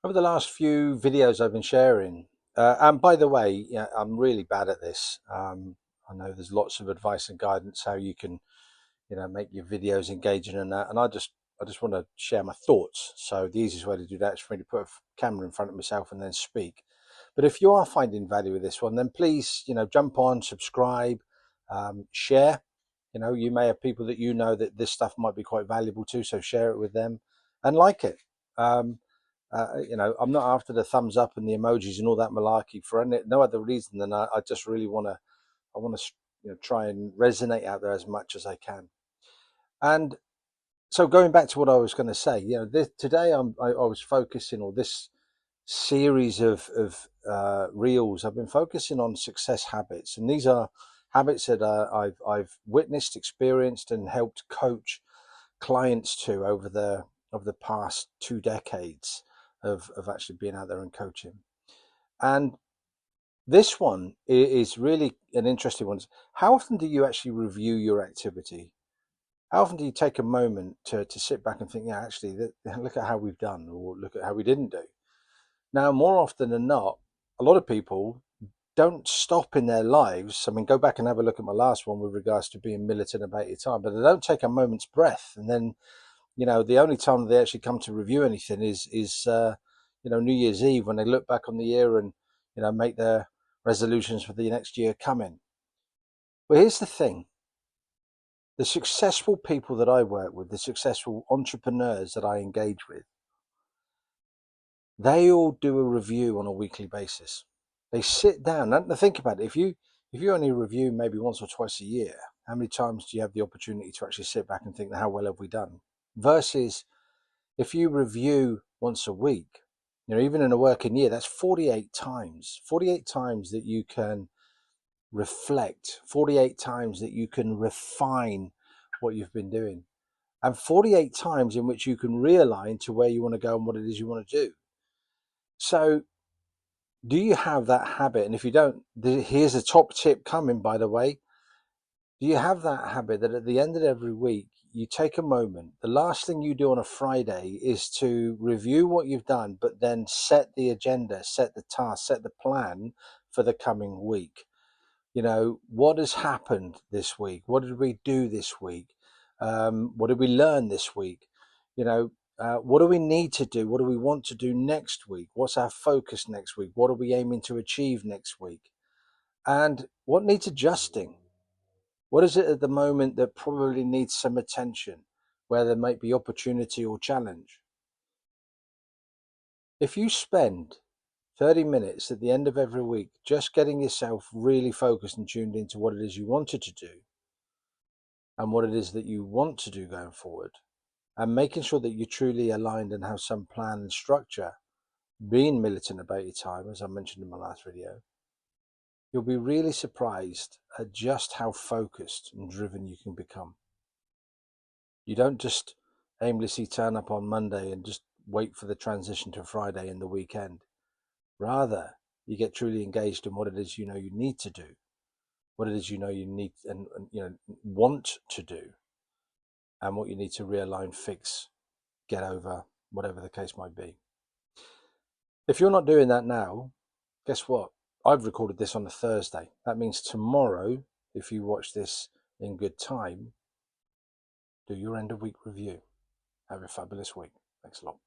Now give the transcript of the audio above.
Over the last few videos I've been sharing, and by the way, yeah, I'm really bad at this. I know there's lots of advice and guidance how you can, make your videos engaging and that. And I just want to share my thoughts. So the easiest way to do that is for me to put a camera in front of myself and then speak. But if you are finding value with this one, then please, jump on, subscribe, share. You may have people that that this stuff might be quite valuable to, so share it with them and like it. Um, I'm not after the thumbs up and the emojis and all that malarkey for no other reason than I just really I want to, try and resonate out there as much as I can. And so going back to what I was going to say, today I was focusing, or this series of reels, I've been focusing on success habits, and these are habits that I've witnessed, experienced, and helped coach clients to over the past 2 decades of actually being out there and coaching. And this one is really an interesting one. How often do you actually review your activity? How often do you take a moment to sit back and think, yeah, actually, look at how we've done, or look at how we didn't do? Now, more often than not, a lot of people don't stop in their lives. I mean, go back and have a look at my last one with regards to being militant about your time, but they don't take a moment's breath. And then, the only time they actually come to review anything is New Year's Eve, when they look back on the year and, make their resolutions for the next year coming. Well, here's the thing. The successful people that I work with, the successful entrepreneurs that I engage with, they all do a review on a weekly basis. They sit down and think about it. If you only review maybe once or twice a year, how many times do you have the opportunity to actually sit back and think, how well have we done? Versus if you review once a week, even in a working year, that's 48 times. 48 times that you can reflect, 48 times that you can refine what you've been doing, and 48 times in which you can realign to where you want to go and what it is you want to do. So, do you have that habit? And if you don't, here's a top tip coming, by the way. Do you have that habit that at the end of every week, you take a moment? The last thing you do on a Friday is to review what you've done, but then set the agenda, set the task, set the plan for the coming week. What has happened this week? What did we do this week? What did we learn this week? What do we need to do? What do we want to do next week? What's our focus next week? What are we aiming to achieve next week? And what needs adjusting? What is it at the moment that probably needs some attention, where there might be opportunity or challenge? If you spend 30 minutes at the end of every week just getting yourself really focused and tuned into what it is you wanted to do and what it is that you want to do going forward, and making sure that you're truly aligned and have some plan and structure, being militant about your time, as I mentioned in my last video, you'll be really surprised at just how focused and driven you can become. You don't just aimlessly turn up on Monday and just wait for the transition to Friday and the weekend. Rather, you get truly engaged in what it is you need to do, what it is you need and want to do, and what you need to realign, fix, get over, whatever the case might be. If you're not doing that now, guess what? I've recorded this on a Thursday. That means tomorrow, if you watch this in good time, do your end of week review. Have a fabulous week. Thanks a lot.